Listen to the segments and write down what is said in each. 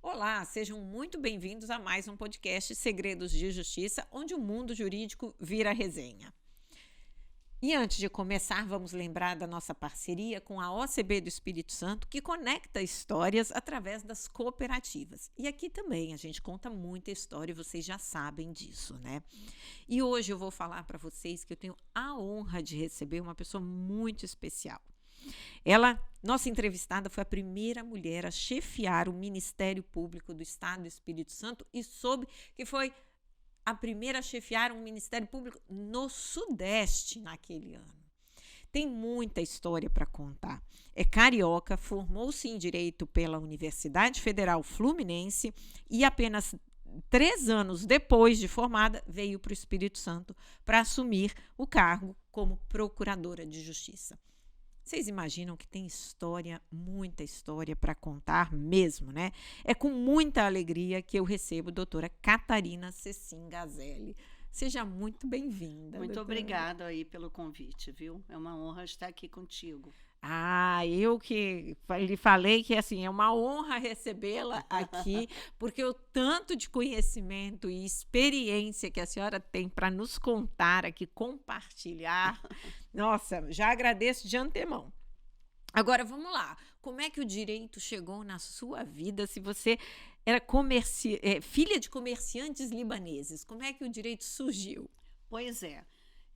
Olá, sejam muito bem-vindos a mais um podcast Segredos de Justiça, onde o mundo jurídico vira resenha. E antes de começar, vamos lembrar da nossa parceria com a OCB do Espírito Santo, que conecta histórias através das cooperativas. E aqui também a gente conta muita história, e vocês já sabem disso, né? E hoje eu vou falar para vocês que eu tenho a honra de receber uma pessoa muito especial. Nossa entrevistada, foi a primeira mulher a chefiar o Ministério Público do Estado do Espírito Santo e soube que foi a primeira a chefiar um Ministério Público no Sudeste naquele ano. Tem muita história para contar. É carioca, formou-se em Direito pela Universidade Federal Fluminense e apenas 3 anos depois de formada, veio para o Espírito Santo para assumir o cargo como Procuradora de Justiça. Vocês imaginam que tem história, muita história para contar mesmo, né? É com muita alegria que eu recebo a doutora Catarina Cecim Gazelli. Seja muito bem-vinda. Muito doutora. Obrigada aí pelo convite, viu? É uma honra estar aqui contigo. Eu que lhe falei que assim, é uma honra recebê-la aqui, porque o tanto de conhecimento e experiência que a senhora tem para nos contar aqui, compartilhar, nossa, já agradeço de antemão. Agora, vamos lá, como é que o direito chegou na sua vida, se você era filha de comerciantes libaneses, como é que o direito surgiu? Pois é.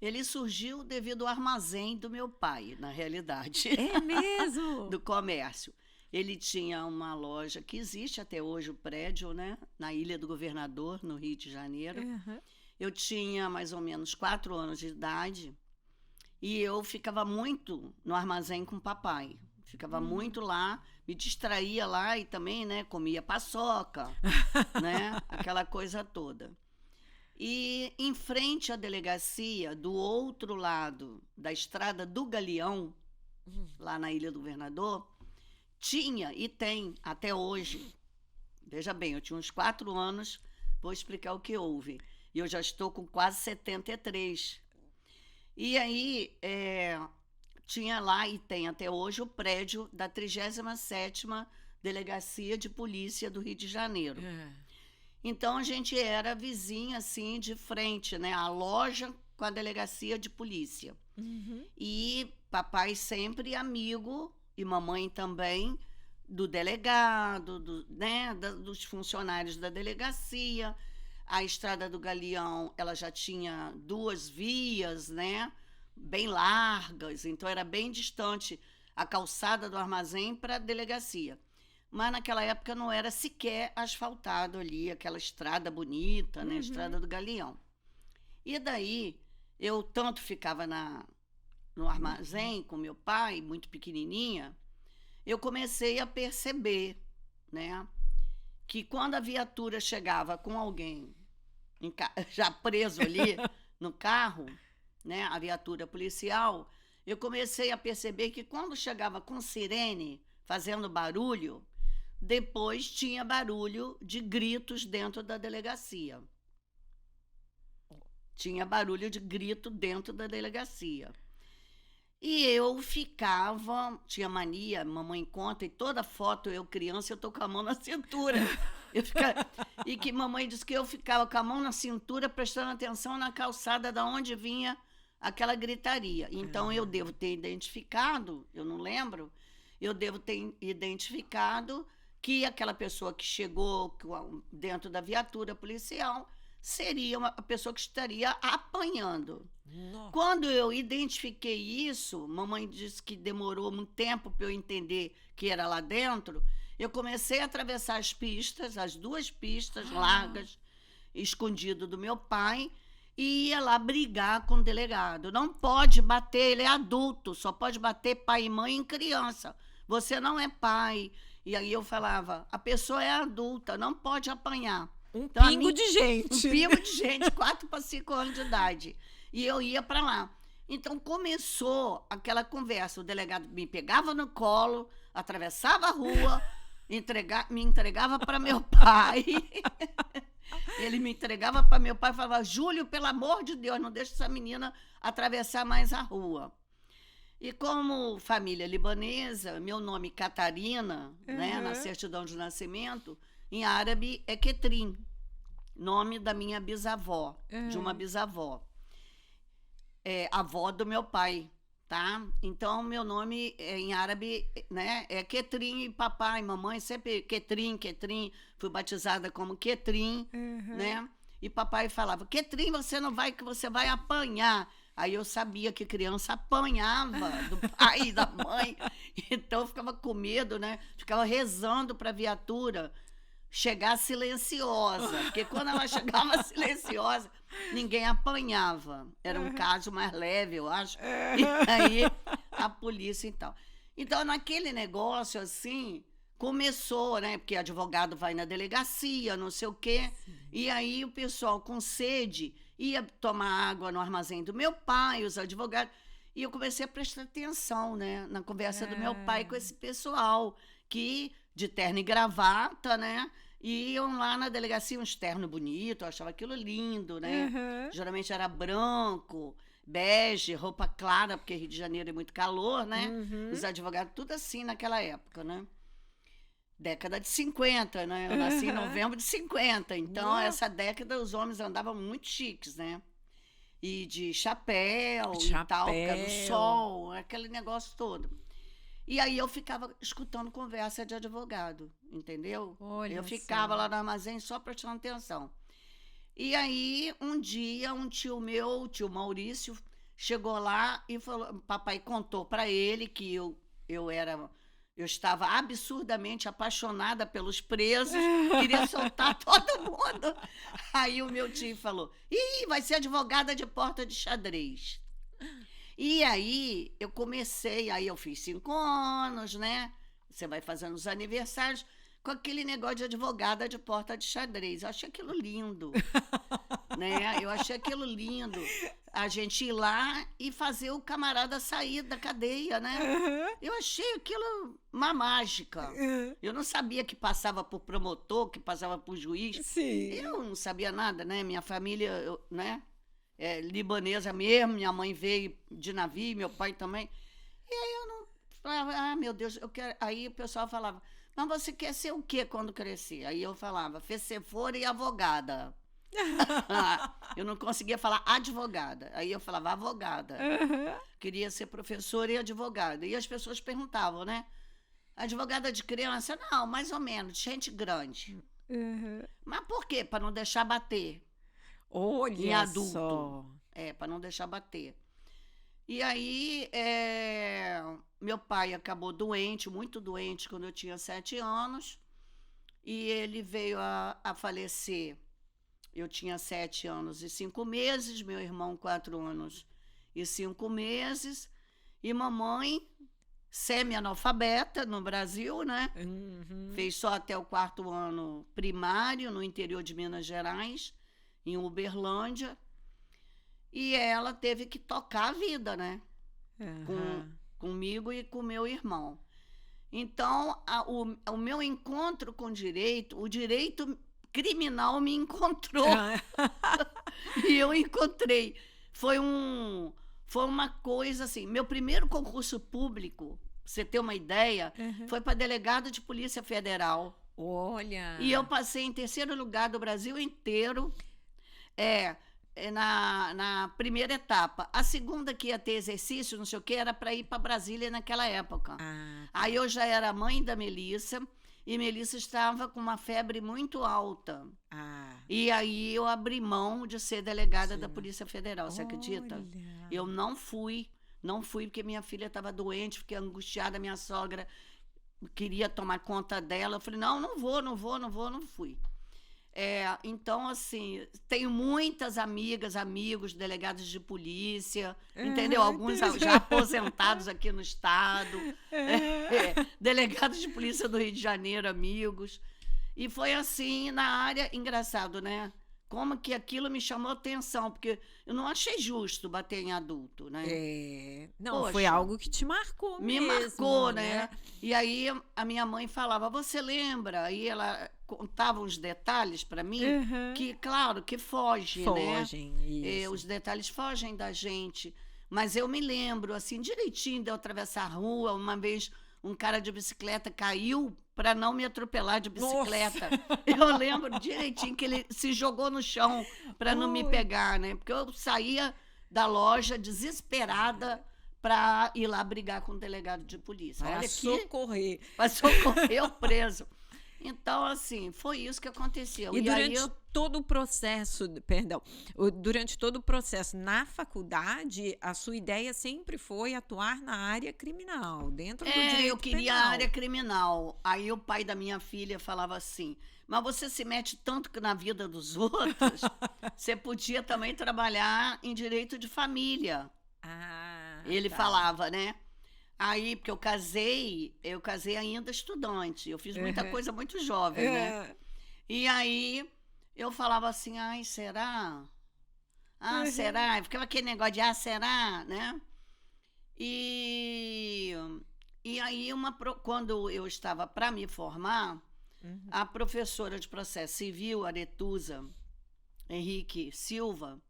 Ele surgiu devido ao armazém do meu pai, na realidade. É mesmo? Do comércio. Ele tinha uma loja que existe até hoje, o prédio, né? Na Ilha do Governador, no Rio de Janeiro. Uhum. Eu tinha mais ou menos 4 anos de idade e eu ficava muito no armazém com o papai. Ficava muito lá, me distraía lá e também, né? Comia paçoca, né? Aquela coisa toda. E em frente à delegacia, do outro lado da Estrada do Galeão, lá na Ilha do Governador, tinha e tem até hoje. Veja bem, eu tinha uns 4 anos, vou explicar o que houve. E eu já estou com quase 73. E aí, tinha lá e tem até hoje o prédio da 37ª Delegacia de Polícia do Rio de Janeiro. Então, a gente era vizinha, assim, de frente, né? A loja com a delegacia de polícia. Uhum. E papai sempre amigo, e mamãe também, do delegado, dos funcionários da delegacia. A Estrada do Galeão, ela já tinha 2 vias, né? Bem largas, então era bem distante a calçada do armazém para a delegacia. Mas naquela época não era sequer asfaltado ali, aquela estrada bonita, né? Estrada do Galeão. E daí, eu tanto ficava no armazém com meu pai, muito pequenininha, eu comecei a perceber, né? Que quando a viatura chegava com alguém já preso ali no carro, né? A viatura policial, eu comecei a perceber que quando chegava com sirene, fazendo barulho, depois tinha barulho de gritos dentro da delegacia. Tinha barulho de grito dentro da delegacia. E eu ficava, tinha mania, mamãe conta, e toda foto, eu criança, eu tô com a mão na cintura. E que mamãe disse que eu ficava com a mão na cintura, prestando atenção na calçada da onde vinha aquela gritaria. Então, eu devo ter identificado, eu não lembro, eu devo ter identificado que aquela pessoa que chegou dentro da viatura policial seria a pessoa que estaria apanhando. Nossa. Quando eu identifiquei isso, mamãe disse que demorou muito tempo para eu entender que era lá dentro, eu comecei a atravessar as pistas, as 2 pistas largas, escondido do meu pai, e ia lá brigar com o delegado. Não pode bater, ele é adulto, só pode bater pai e mãe em criança. Você não é pai. E aí eu falava, a pessoa é adulta, não pode apanhar. Então, pingo de gente. Um pingo de gente, 4 para 5 anos de idade. E eu ia para lá. Então começou aquela conversa. O delegado me pegava no colo, atravessava a rua, me entregava para meu pai. Ele me entregava para meu pai e falava: Júlio, pelo amor de Deus, não deixa essa menina atravessar mais a rua. E como família libanesa, meu nome Catarina, né, na certidão de nascimento, em árabe é Ketrim, nome da minha bisavó, de uma bisavó, avó do meu pai, tá? Então, meu nome em árabe, né, é Ketrim, e papai, mamãe, sempre Ketrim, Ketrim, fui batizada como Ketrim, né? E papai falava: Ketrim, você não vai, que você vai apanhar. Aí eu sabia que criança apanhava do pai e da mãe, então eu ficava com medo, né? Ficava rezando para a viatura chegar silenciosa, porque quando ela chegava silenciosa, ninguém apanhava. Era um caso mais leve, eu acho. E aí a polícia e tal. Então, naquele negócio assim, começou, né? Porque advogado vai na delegacia, não sei o quê. Sim. E aí o pessoal com sede ia tomar água no armazém do meu pai, os advogados. E eu comecei a prestar atenção, né? Na conversa do meu pai com esse pessoal, que de terno e gravata, né? E iam lá na delegacia, uns terno bonito, eu achava aquilo lindo, né? Geralmente era branco, bege, roupa clara, porque Rio de Janeiro é muito calor, né? Os advogados, tudo assim naquela época, né? Década de 50, né? Eu nasci em novembro de 50, então essa década os homens andavam muito chiques, né? E de chapéu e tal, ficar no sol, aquele negócio todo. E aí eu ficava escutando conversa de advogado, entendeu? Olha, eu ficava lá no armazém só prestando atenção. E aí, um dia, um tio meu, o tio Maurício, chegou lá e falou, papai contou para ele que eu estava absurdamente apaixonada pelos presos, queria soltar todo mundo. Aí o meu tio falou: ih, vai ser advogada de porta de xadrez. E aí eu comecei, aí eu fiz 5 anos, né? Você vai fazendo os aniversários com aquele negócio de advogada de porta de xadrez. Eu achei aquilo lindo, né? Eu achei aquilo lindo. A gente ir lá e fazer o camarada sair da cadeia, né? Eu achei aquilo uma mágica. Eu não sabia que passava por promotor, que passava por juiz. Sim. Eu não sabia nada, né? Minha família, né? Libanesa mesmo, minha mãe veio de navio, meu pai também. E aí eu não falava, meu Deus, eu quero. Aí o pessoal falava: mas você quer ser o quê quando crescer? Aí eu falava: fecefora e advogada. Eu não conseguia falar advogada. Aí eu falava advogada. Queria ser professora e advogada. E as pessoas perguntavam, né? Advogada de criança? Não, mais ou menos, gente grande. Mas por quê? Para não deixar bater. Olha em adulto. Só. Para não deixar bater. E aí, meu pai acabou doente, muito doente, quando eu tinha 7 anos. E ele veio a falecer. Eu tinha 7 anos e 5 meses, meu irmão 4 anos e 5 meses. E mamãe, semi-analfabeta no Brasil, né? Fez só até o 4º ano primário, no interior de Minas Gerais, em Uberlândia, e ela teve que tocar a vida, né? Comigo e com meu irmão. Então, o meu encontro com o direito criminal me encontrou. E eu encontrei. Foi uma coisa assim, meu primeiro concurso público, pra você ter uma ideia, foi para delegado de Polícia Federal. Olha! E eu passei em 3º lugar do Brasil inteiro. Na primeira etapa. A segunda, que ia ter exercício, não sei o que, era para ir para Brasília naquela época. Aí eu já era mãe da Melissa, e Melissa estava com uma febre muito alta. E aí eu abri mão de ser delegada da Polícia Federal, você acredita? Eu não fui porque minha filha estava doente, fiquei angustiada, minha sogra queria tomar conta dela. Eu falei, não fui. Então, assim, tenho muitas amigas, amigos, delegados de polícia, entendeu? Alguns já aposentados aqui no estado, delegados de polícia do Rio de Janeiro, amigos. E foi assim na área, engraçado, né? como que aquilo me chamou atenção, porque eu não achei justo bater em adulto, né? Não, foi Poxa, algo que te marcou me mesmo, marcou, né? E aí a minha mãe falava, você lembra? Aí ela contava uns detalhes para mim Uhum. que, claro, que foge, né? Fogem, isso. Os detalhes fogem da gente. Mas eu me lembro, assim, direitinho de eu atravessar a rua. Uma vez um cara de bicicleta caiu para não me atropelar de bicicleta. Nossa! Eu lembro direitinho que ele se jogou no chão para não me Ui. pegar, né? Porque eu saía da loja desesperada para ir lá brigar com o delegado de polícia. Para Olha socorrer. para socorrer o preso. Então, assim, foi isso que aconteceu. E E aí durante todo o processo, perdão, durante todo o processo na faculdade, a sua ideia sempre foi atuar na área criminal, dentro do direito eu queria penal. a área criminal. Aí o pai da minha filha falava assim, mas você se mete tanto na vida dos outros, você podia também trabalhar em direito de família. Ele Tá. falava, né? Aí, porque eu casei ainda estudante. Eu fiz muita Uhum. coisa muito jovem, né? E aí eu falava assim, ai, será? Ah, Uhum. será? E ficava aquele negócio de, será? Né? E aí, quando eu estava para me formar, Uhum. a professora de processo civil, Aretusa Henrique Silva,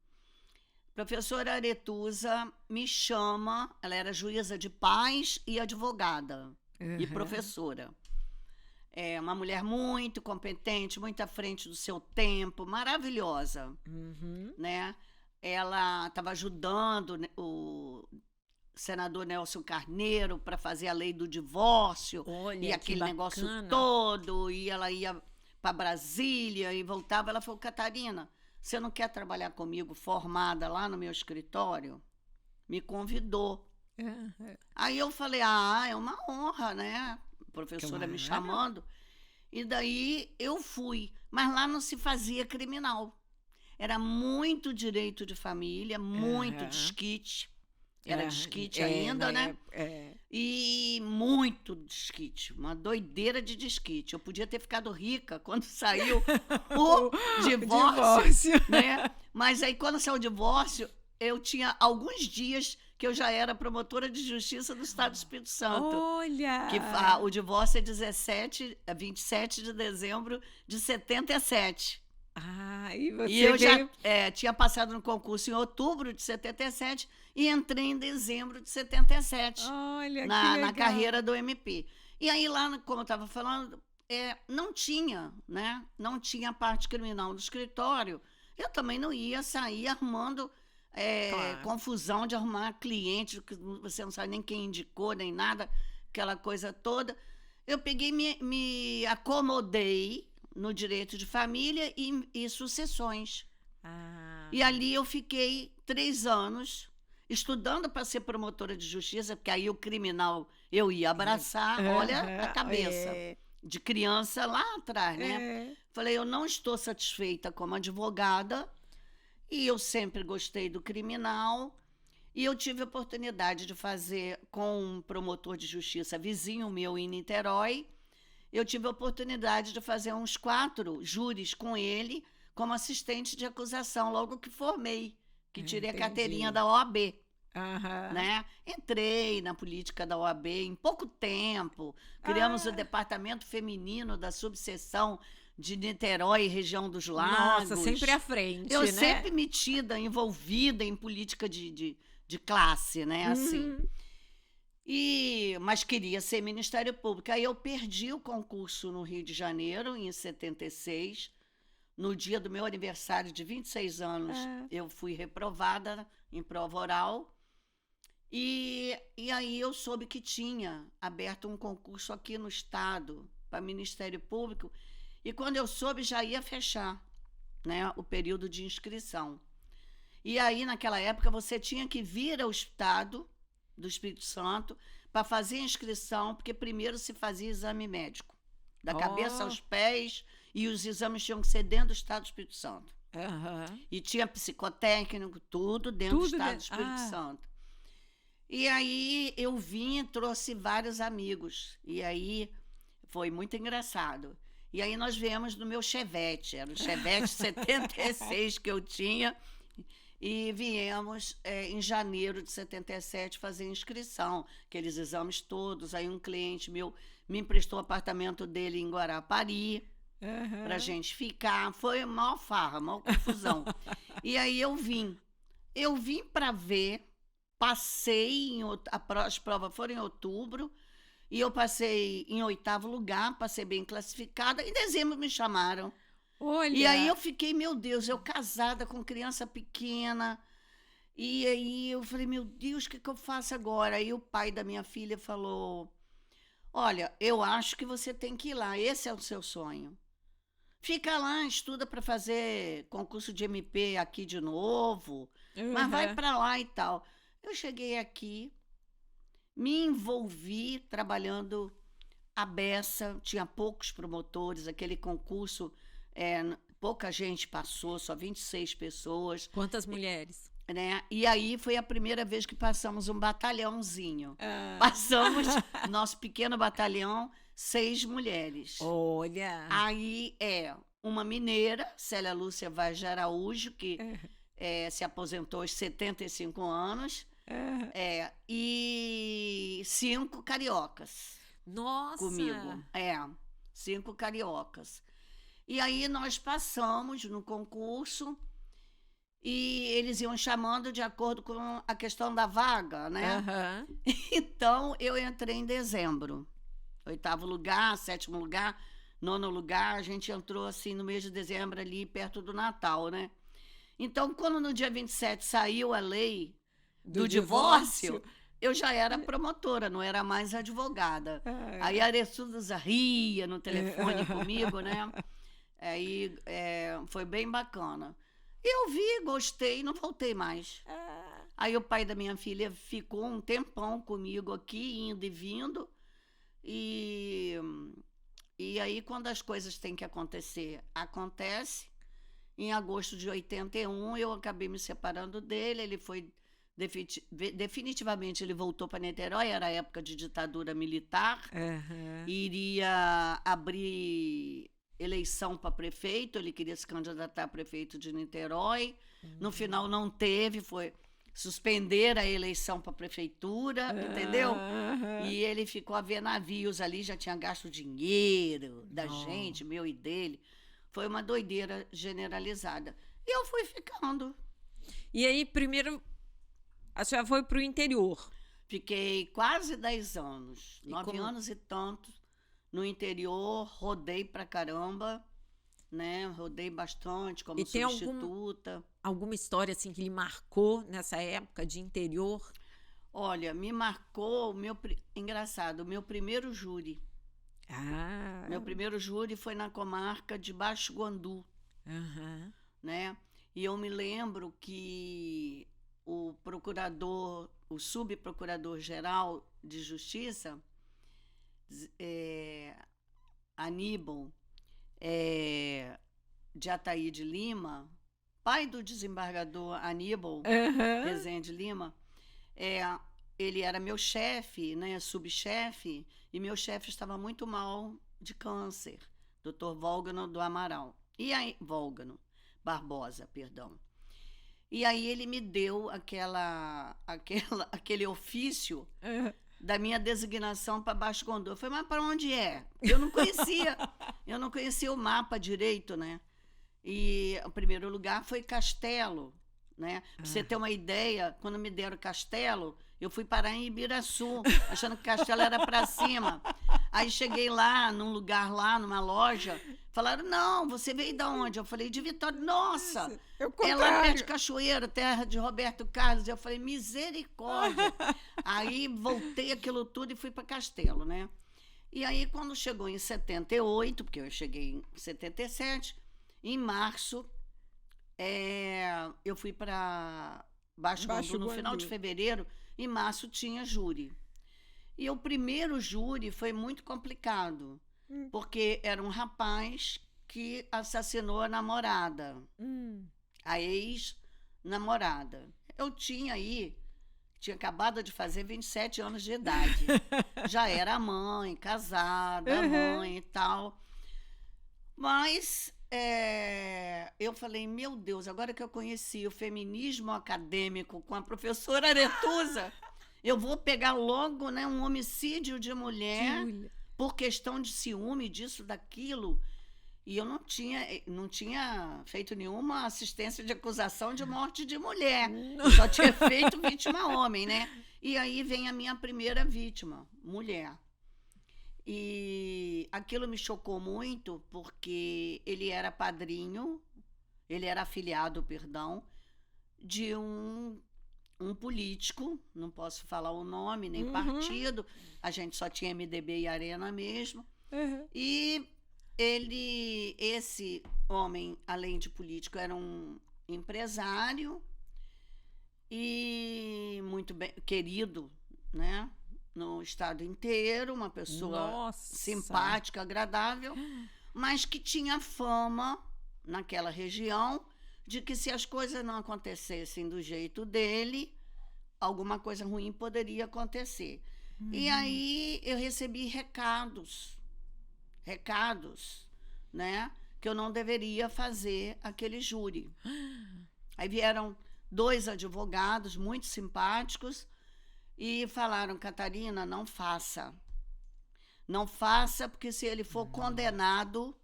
professora Aretusa me chama, ela era juíza de paz e advogada e Uhum. professora. É uma mulher muito competente, muito à frente do seu tempo, maravilhosa, Uhum. né? Ela estava ajudando o senador Nelson Carneiro para fazer a lei do divórcio Olha, e que aquele negócio bacana. todo, e ela ia para Brasília e voltava. Ela falou, Catarina, você não quer trabalhar comigo formada lá no meu escritório? Me convidou. Uhum. Aí eu falei, é uma honra, né? A professora me Claro. chamando. E daí eu fui. Mas lá não se fazia criminal. Era muito direito de família, muito Uhum. desquite. Era desquite É, ainda, né? É. E muito desquite, uma doideira de desquite. Eu podia ter ficado rica quando saiu o divórcio, né? Mas aí quando saiu o divórcio, eu tinha alguns dias que eu já era promotora de justiça do Estado do Espírito Santo. Olha! Que o divórcio é 27 de dezembro de 77. E você E eu já tinha passado no concurso em outubro de 77 e entrei em dezembro de 77. Olha, Na carreira do MP. E aí lá, como eu estava falando, não tinha, né? Não tinha parte criminal do escritório. Eu também não ia sair arrumando Claro. confusão de arrumar cliente, que você não sabe nem quem indicou, nem nada, aquela coisa toda. Eu peguei, me acomodei no direito de família e sucessões. E ali eu fiquei 3 anos estudando para ser promotora de justiça, porque aí o criminal eu ia abraçar, olha a cabeça de criança lá atrás, né? Falei, eu não estou satisfeita como advogada e eu sempre gostei do criminal e eu tive a oportunidade de fazer com um promotor de justiça vizinho meu em Niterói. Eu tive a oportunidade de fazer uns 4 júris com ele como assistente de acusação logo que formei, que tirei a carteirinha da OAB. Né? Entrei na política da OAB em pouco tempo, criamos o departamento feminino da subseção de Niterói e região dos Lagos. Nossa, sempre à frente, eu né? sempre metida, envolvida em política de classe, né? Assim. Mas queria ser Ministério Público. Aí eu perdi o concurso no Rio de Janeiro, em 76. No dia do meu aniversário de 26 anos, eu fui reprovada em prova oral. E aí eu soube que tinha aberto um concurso aqui no estado para Ministério Público. E quando eu soube, já ia fechar, né, o período de inscrição. E aí, naquela época, você tinha que vir ao estado do Espírito Santo para fazer a inscrição, porque primeiro se fazia exame médico, da cabeça aos pés, e os exames tinham que ser dentro do estado do Espírito Santo. E tinha psicotécnico, tudo dentro do estado do Espírito Santo. E aí eu vim e trouxe vários amigos, e aí foi muito engraçado. E aí nós viemos no meu Chevette, era o Chevette 76 que eu tinha, e viemos em janeiro de 77 fazer inscrição, aqueles exames todos. Aí um cliente meu me emprestou o apartamento dele em Guarapari, pra gente ficar. Foi maior farra, maior confusão. E aí eu vim para ver, passei, as provas foram em outubro, e eu passei em 8º lugar, passei bem classificada. Em dezembro me chamaram. Olha. E aí eu fiquei, meu Deus, eu casada com criança pequena. E aí eu falei, meu Deus, o que eu faço agora? Aí o pai da minha filha falou, olha, eu acho que você tem que ir lá, esse é o seu sonho. Fica lá, estuda para fazer concurso de MP aqui de novo, mas vai para lá e tal. Eu cheguei aqui, me envolvi trabalhando a beça, tinha poucos promotores, aquele concurso, pouca gente passou, só 26 pessoas. Quantas mulheres? Né? E aí foi a primeira vez que passamos um batalhãozinho. Passamos, nosso pequeno batalhão, 6 mulheres. Olha! Aí uma mineira, Célia Lúcia Vaz de Araújo, que se aposentou aos 75 anos, e 5 cariocas. Nossa! Comigo. 5 cariocas. E aí nós passamos no concurso e eles iam chamando de acordo com a questão da vaga, né? Então eu entrei em dezembro. 8º lugar, 7º lugar, 9º lugar, a gente entrou assim no mês de dezembro ali perto do Natal, né? Então quando no dia 27 saiu a lei do divórcio, eu já era promotora, não era mais advogada. Aí a Aressusa ria no telefone comigo, né? Aí foi bem bacana. Eu vi, gostei, não voltei mais. Aí o pai da minha filha ficou um tempão comigo aqui, indo e vindo. E aí, quando as coisas têm que acontecer, acontece. Em agosto de 81, eu acabei me separando dele. Ele foi, definitivamente, ele voltou para Niterói. Era a época de ditadura militar. Iria abrir eleição para prefeito, ele queria se candidatar a prefeito de Niterói. No final não teve, foi suspender a eleição para prefeitura, entendeu? E ele ficou a ver navios ali, já tinha gasto dinheiro da gente, meu e dele. Foi uma doideira generalizada. E eu fui ficando. E aí, primeiro, a senhora foi para o interior? Fiquei quase 10 anos, 9 anos e tanto. No interior, rodei pra caramba, né? Rodei bastante como substituta. Alguma história assim que lhe marcou nessa época de interior? Olha, me marcou engraçado, o meu primeiro júri. Meu primeiro júri foi na comarca de Baixo Guandu, né? E eu me lembro que o subprocurador-geral de Justiça, Aníbal de Ataíde Lima, pai do desembargador Aníbal Rezende Lima, ele era meu chefe, né, subchefe, e meu chefe estava muito mal de câncer, Dr. Volgano do Amaral. E aí, Volgano Barbosa, perdão. E aí ele me deu aquele ofício da minha designação para Baixo Guandu. Eu falei, mas para onde é? Eu não conhecia o mapa direito, né? E o primeiro lugar foi Castelo, né? Para você ter uma ideia, quando me deram Castelo, eu fui parar em Ibiraçu, achando que Castelo era para cima. Aí cheguei lá, num lugar lá, numa loja, falaram, não, você veio de onde? Eu falei, de Vitória. Nossa, é lá perto de Cachoeira, terra de Roberto Carlos. Eu falei, misericórdia. Aí voltei aquilo tudo e fui para Castelo, né? E aí, quando chegou em 78, porque eu cheguei em 77, em março, eu fui para Baixo Guandu no final de fevereiro. Em março tinha júri. E o primeiro júri foi muito complicado, porque era um rapaz que assassinou a namorada, a ex-namorada. Eu tinha acabado de fazer 27 anos de idade. Já era mãe, casada, mãe e tal. Mas eu falei, meu Deus, agora que eu conheci o feminismo acadêmico com a professora Aretusa, eu vou pegar logo, né, um homicídio de mulher por questão de ciúme, disso, daquilo. E eu não tinha feito nenhuma assistência de acusação de morte de mulher. Eu só tinha feito vítima homem, né? E aí vem a minha primeira vítima, mulher. E aquilo me chocou muito, porque ele era afiliado, perdão, de um político, não posso falar o nome, nem partido, a gente só tinha MDB e Arena mesmo. E esse homem, além de político, era um empresário e muito bem querido, né? No estado inteiro, uma pessoa simpática, agradável, mas que tinha fama naquela região de que se as coisas não acontecessem do jeito dele, alguma coisa ruim poderia acontecer. E aí eu recebi recados, né, que eu não deveria fazer aquele júri. Aí vieram 2 advogados muito simpáticos e falaram, Catarina, não faça. Não faça, porque se ele for condenado,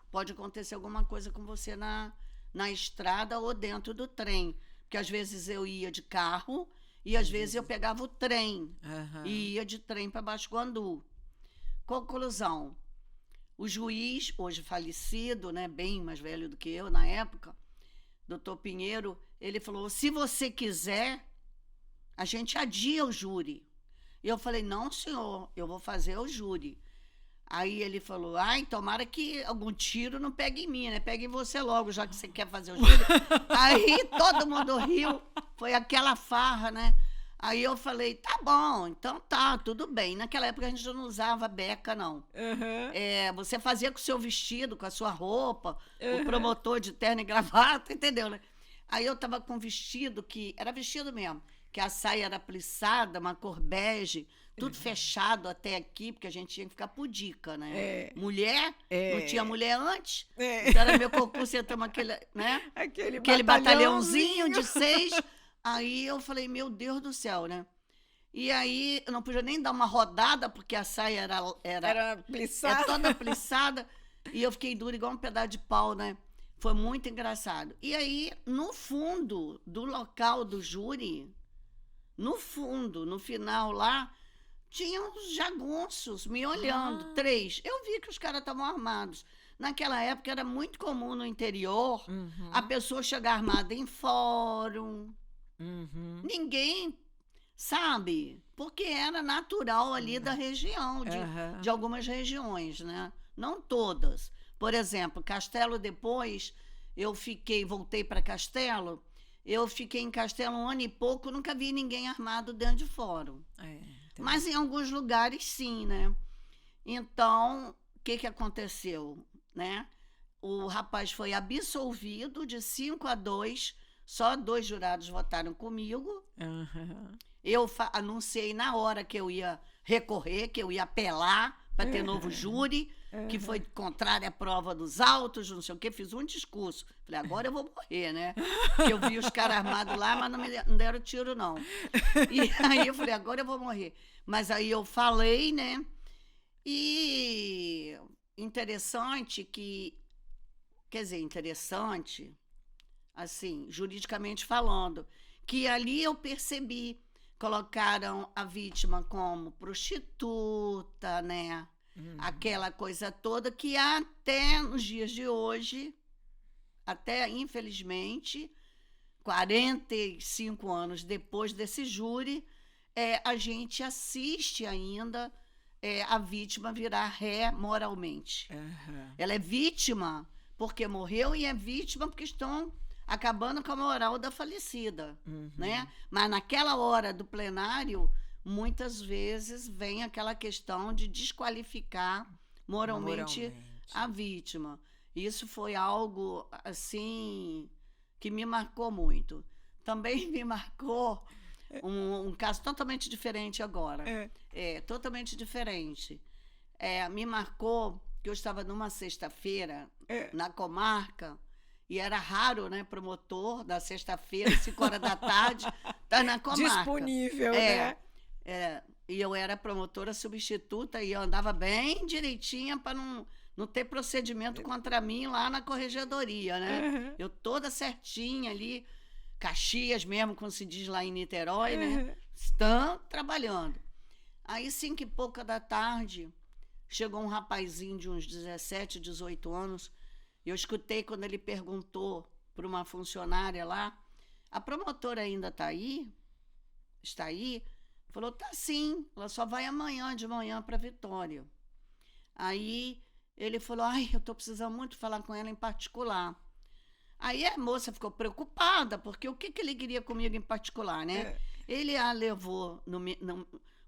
pode acontecer alguma coisa com você na estrada ou dentro do trem. Porque às vezes eu ia de carro e às vezes eu pegava o trem e ia de trem para Baixo Guandu. Conclusão, o juiz, hoje falecido, né, bem mais velho do que eu na época, doutor Pinheiro, ele falou, se você quiser, a gente adia o júri. E eu falei, não, senhor, eu vou fazer o júri. Aí ele falou, ai, tomara que algum tiro não pegue em mim, né? Pegue em você logo, já que você quer fazer o júri. Aí todo mundo riu, foi aquela farra, né? Aí eu falei, tá bom, então tá, tudo bem. Naquela época a gente não usava beca, não. Você fazia com o seu vestido, com a sua roupa, o promotor de terno e gravata, entendeu, né? Aí eu tava com um vestido que era vestido mesmo, que a saia era plissada, uma cor bege, tudo fechado até aqui, porque a gente tinha que ficar pudica, né? Mulher, não tinha mulher antes, então era meu concurso, ia tomar aquele batalhãozinho de 6. Aí eu falei, meu Deus do céu, né? E aí eu não podia nem dar uma rodada, porque a saia era plissada. Toda plissada, e eu fiquei dura igual um pedaço de pau, né? Foi muito engraçado. E aí, no fundo do local do júri, no fundo, no final lá, tinha uns jagunços me olhando, 3. Eu vi que os caras estavam armados. Naquela época era muito comum no interior a pessoa chegar armada em fórum. Ninguém sabe, porque era natural ali da região, de algumas regiões, né? Não todas. Por exemplo, Castelo depois, voltei para Castelo, eu fiquei em Castelo 1 ano e pouco, nunca vi ninguém armado dentro de fórum. Mas em alguns lugares sim, né? Então, o que aconteceu, né? O rapaz foi absolvido de 5-2, só 2 jurados votaram comigo. Eu anunciei na hora que eu ia recorrer, que eu ia apelar para ter novo júri, que foi contrária à prova dos autos, não sei o quê, fiz um discurso. Falei, agora eu vou morrer, né? Porque eu vi os caras armados lá, mas não deram tiro, não. E aí eu falei, agora eu vou morrer. Mas aí eu falei, né? E interessante, assim, juridicamente falando, que ali eu percebi, colocaram a vítima como prostituta, né? Aquela coisa toda que até nos dias de hoje, até infelizmente, 45 anos depois desse júri, a gente assiste ainda a vítima virar ré moralmente. Ela é vítima porque morreu e é vítima porque estão acabando com a moral da falecida, né? Mas naquela hora do plenário, muitas vezes vem aquela questão de desqualificar moralmente a vítima. Isso foi algo, assim, que me marcou muito. Também me marcou um caso totalmente diferente agora. Totalmente diferente. Me marcou que eu estava numa sexta-feira na comarca, e era raro, né, promotor da sexta-feira, 5 horas da tarde, tá na comarca. Disponível, né? E eu era promotora substituta e eu andava bem direitinha para não ter procedimento contra mim lá na corregedoria, né? Eu toda certinha ali, Caxias mesmo, como se diz lá em Niterói, né? Estão trabalhando. Aí, 5 e pouca da tarde, chegou um rapazinho de uns 17, 18 anos. Eu escutei quando ele perguntou para uma funcionária lá, a promotora ainda está aí? Está aí? Falou, tá sim, ela só vai amanhã de manhã para Vitória. Aí ele falou, ai, eu estou precisando muito falar com ela em particular. Aí a moça ficou preocupada, porque o que ele queria comigo em particular, né? Ele a levou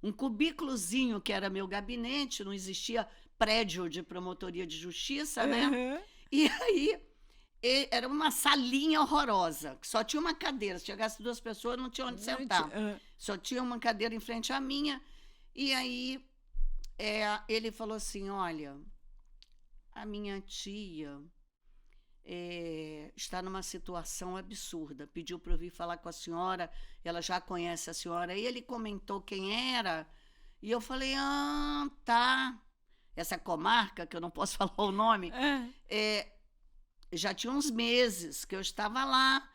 um cubículozinho que era meu gabinete, não existia prédio de promotoria de justiça, né? E aí era uma salinha horrorosa, que só tinha uma cadeira. Se chegasse 2 pessoas, não tinha onde sentar. Só tinha uma cadeira em frente à minha. E aí ele falou assim, olha, a minha tia está numa situação absurda. Pediu para eu vir falar com a senhora, ela já conhece a senhora. E ele comentou quem era, e eu falei, tá. Essa comarca, que eu não posso falar o nome, já tinha uns meses que eu estava lá.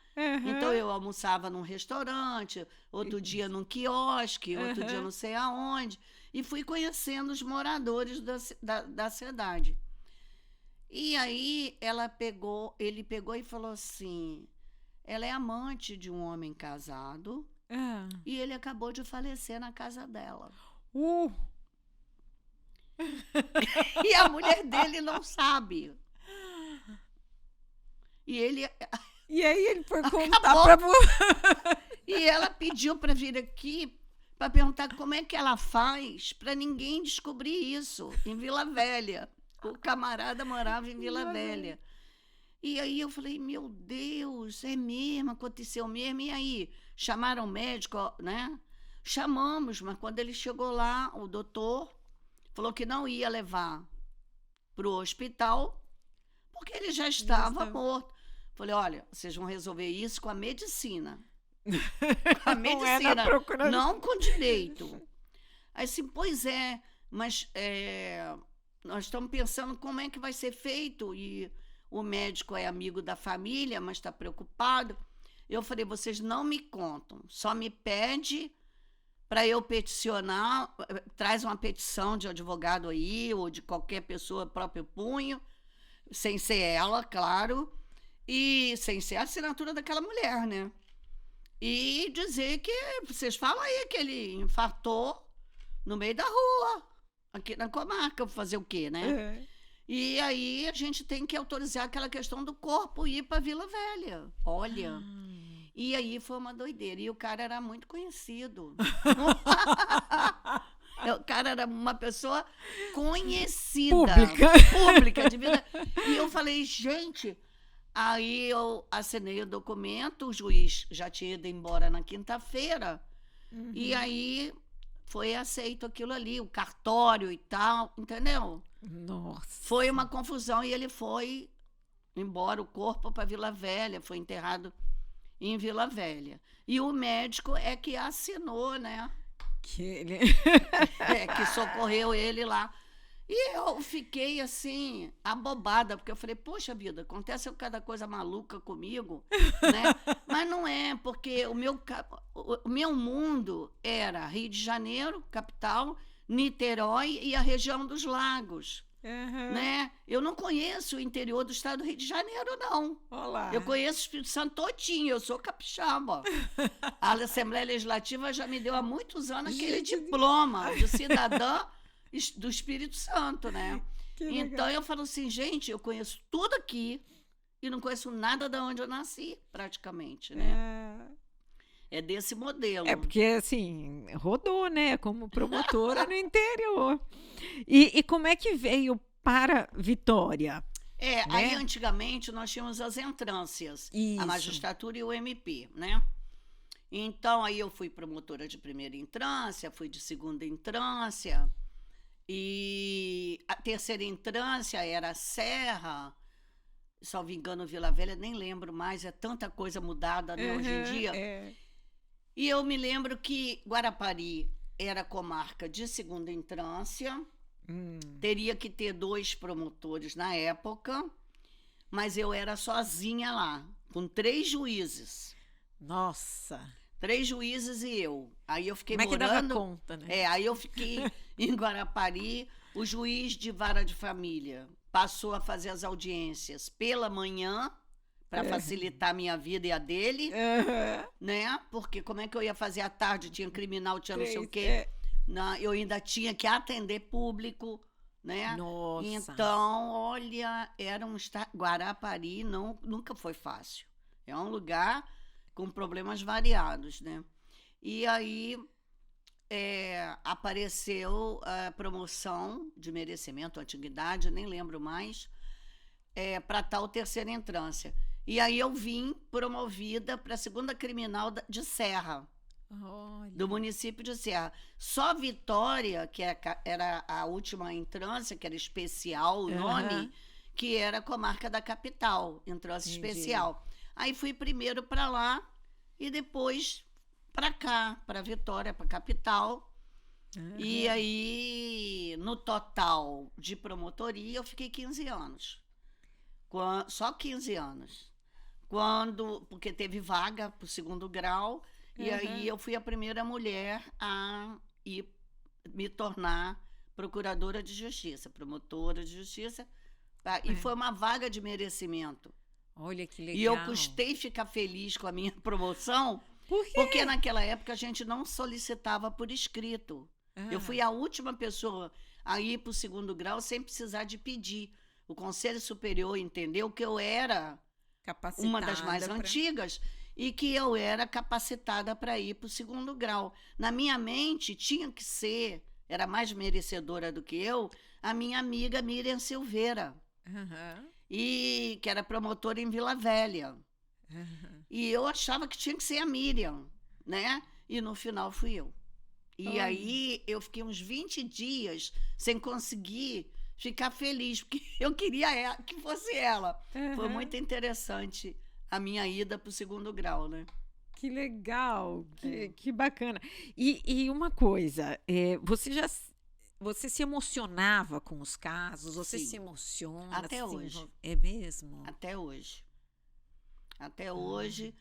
Então, eu almoçava num restaurante, outro dia num quiosque, outro dia não sei aonde, e fui conhecendo os moradores da cidade. E aí ele pegou e falou assim, ela é amante de um homem casado e ele acabou de falecer na casa dela. E a mulher dele não sabe. E aí ele foi contar para você. E ela pediu para vir aqui para perguntar como é que ela faz para ninguém descobrir isso em Vila Velha. O camarada morava em Vila Velha. E aí eu falei, meu Deus, é mesmo, aconteceu mesmo. E aí, chamaram o médico, né? Chamamos, mas quando ele chegou lá, o doutor falou que não ia levar para o hospital, porque ele já estava morto. Falei, olha, vocês vão resolver isso com a medicina. Com a medicina, não com direito. Aí assim, pois é, mas nós estamos pensando como é que vai ser feito, e o médico é amigo da família, mas está preocupado. Eu falei, vocês não me contam, só me pede para eu peticionar, traz uma petição de advogado aí, ou de qualquer pessoa, próprio punho, sem ser ela, claro, e sem ser a assinatura daquela mulher, né? E dizer que, vocês falam aí que ele infartou no meio da rua, aqui na comarca, vou fazer o quê, né? E aí a gente tem que autorizar aquela questão do corpo ir para Vila Velha. Olha... E aí foi uma doideira. E o cara era muito conhecido. O cara era uma pessoa conhecida. Pública de vida. E eu falei, gente... Aí eu assinei o documento, o juiz já tinha ido embora na quinta-feira. E aí foi aceito aquilo ali, o cartório e tal, entendeu? Nossa. Foi uma confusão e ele foi embora, o corpo para Vila Velha, foi enterrado em Vila Velha. E o médico é que assinou, né? Que socorreu ele lá. E eu fiquei assim, abobada, porque eu falei, poxa vida, acontece cada coisa maluca comigo, né? Mas não é, porque o meu mundo era Rio de Janeiro, capital, Niterói e a região dos lagos. Né? Eu não conheço o interior do estado do Rio de Janeiro, não. Olá. Eu conheço o Espírito Santo todinho, eu sou capixaba. A Assembleia Legislativa já me deu há muitos anos aquele diploma de cidadã do Espírito Santo, né? Então eu falo assim, gente, eu conheço tudo aqui e não conheço nada de onde eu nasci, praticamente, né? É desse modelo. É porque, assim, rodou, né? Como promotora no interior. E como é que veio para Vitória? Né? Aí antigamente nós tínhamos as entrâncias, a magistratura e o MP, né? Então aí eu fui promotora de primeira entrância, fui de segunda entrância E a terceira entrância era Serra, salvo engano, Vila Velha, nem lembro mais, é tanta coisa mudada, né, hoje em dia. E eu me lembro que Guarapari era comarca de segunda entrância, teria que ter 2 promotores na época, mas eu era sozinha lá, com 3 juízes. Nossa! 3 juízes e eu. Aí eu fiquei Como é que morando... dava conta, né? Aí eu fiquei em Guarapari, o juiz de vara de família passou a fazer as audiências pela manhã, para facilitar a minha vida e a dele, né? Porque como é que eu ia fazer à tarde? Tinha criminal, tinha não sei o quê. Eu ainda tinha que atender público, né? Nossa! Então, olha, era um Guarapari nunca foi fácil. É um lugar com problemas variados, né? E aí apareceu a promoção de merecimento, antiguidade, nem lembro mais, para tal terceira entrância. E aí eu vim promovida para a segunda criminal de Serra, do município de Serra. Só Vitória, que era a última entrância, que era especial o nome, que era a comarca da capital, entrância especial. Aí fui primeiro para lá e depois para cá, para Vitória, para a capital. E aí, no total de promotoria, eu fiquei 15 anos. Só 15 anos. Porque teve vaga para o segundo grau, e aí eu fui a primeira mulher a me tornar procuradora de justiça, promotora de justiça, e foi uma vaga de merecimento. Olha que legal. E eu custei ficar feliz com a minha promoção, Por quê? porque naquela época a gente não solicitava por escrito. Eu fui a última pessoa a ir para o segundo grau sem precisar de pedir. O Conselho Superior entendeu que eu era uma das mais antigas e que eu era capacitada para ir para o segundo grau. Na minha mente, tinha que ser, era mais merecedora do que eu, a minha amiga Miriam Silveira, e que era promotora em Vila Velha. E eu achava que tinha que ser a Miriam, né? E no final fui eu. E aí eu fiquei uns 20 dias sem conseguir ficar feliz, porque eu queria que fosse ela. Foi muito interessante a minha ida para o segundo grau, né? Que legal, que bacana. E uma coisa, você se emocionava com os casos? Você Sim. se emociona? Até hoje. É mesmo? Até hoje. Até hoje.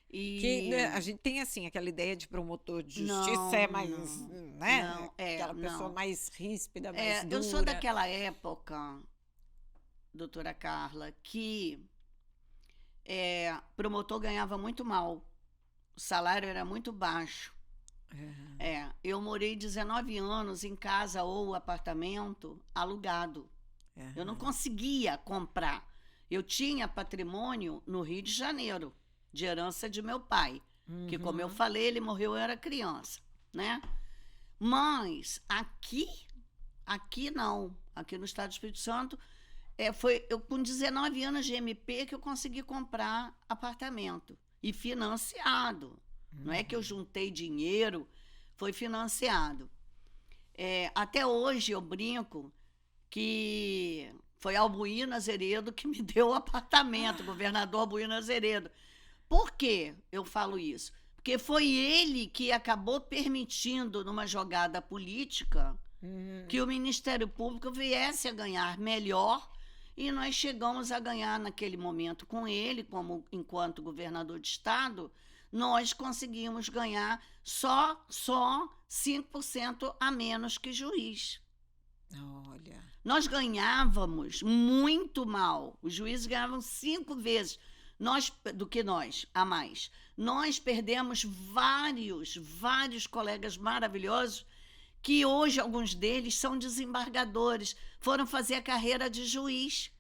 E Que, né, a gente tem assim aquela ideia de promotor de justiça Não, é mais, não, né? não, Aquela pessoa não. mais ríspida, mais dura. Eu sou daquela época, doutora Carla, que promotor ganhava muito mal. O salário era muito baixo. Eu morei 19 anos em casa ou apartamento alugado. Eu não conseguia comprar. Eu tinha patrimônio no Rio de Janeiro, de herança de meu pai, que, como eu falei, ele morreu, eu era criança, né? Mas aqui não. Aqui no estado do Espírito Santo, foi eu com 19 anos de MP que eu consegui comprar apartamento. E financiado. Não é que eu juntei dinheiro, foi financiado. Até hoje eu brinco que foi Albuíno Azeredo que me deu o apartamento, governador Albuíno Azeredo. Por que eu falo isso? Porque foi ele que acabou permitindo, numa jogada política, que o Ministério Público viesse a ganhar melhor, e nós chegamos a ganhar naquele momento com ele, enquanto governador de estado, nós conseguimos ganhar só 5% a menos que juiz. Olha. Nós ganhávamos muito mal. Os juízes ganhavam 5 vezes do que nós, a mais. Nós perdemos vários colegas maravilhosos que hoje, alguns deles, são desembargadores, foram fazer a carreira de juiz,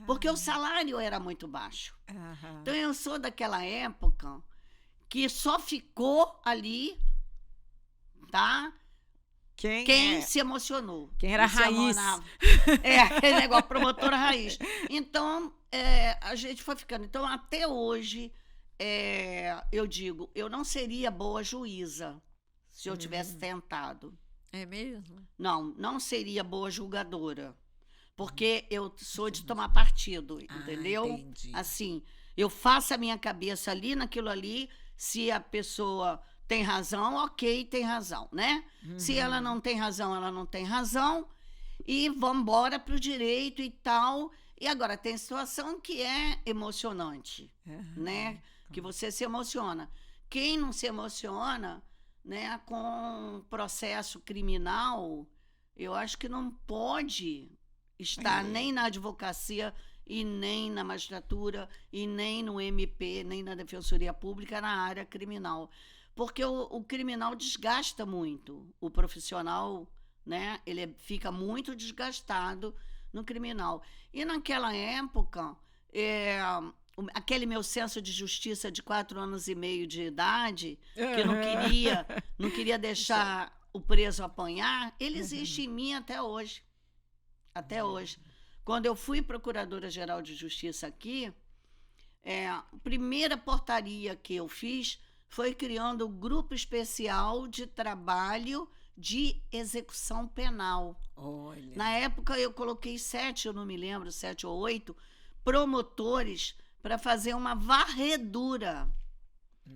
porque o salário era muito baixo. Então, eu sou daquela época que só ficou ali, tá? Quem se emocionou. Quem era raiz. Aquele negócio, promotora raiz. Então, a gente foi ficando. Então, até hoje, eu digo, eu não seria boa juíza se eu tivesse tentado. É mesmo? Não seria boa julgadora. Porque eu sou de tomar partido, entendeu? Entendi. Assim, eu faço a minha cabeça ali, naquilo ali, se a pessoa tem razão, ok, tem razão, né? Se ela não tem razão, ela não tem razão, e vamos embora para o direito e tal. E agora, tem situação que é emocionante, né? Que você se emociona. Quem não se emociona, né, com processo criminal, eu acho que não pode estar nem na advocacia e nem na magistratura e nem no MP, nem na Defensoria Pública na área criminal. Porque o criminal desgasta muito. O profissional, né, ele fica muito desgastado no criminal. E naquela época, aquele meu senso de justiça de 4 anos e meio de idade, que eu não queria deixar o preso apanhar, ele existe em mim até hoje. Até hoje. Quando eu fui procuradora-geral de justiça aqui, a primeira portaria que eu fiz foi criando um grupo especial de trabalho de execução penal. Olha. Na época eu coloquei 7, eu não me lembro, 7 ou 8, promotores para fazer uma varredura.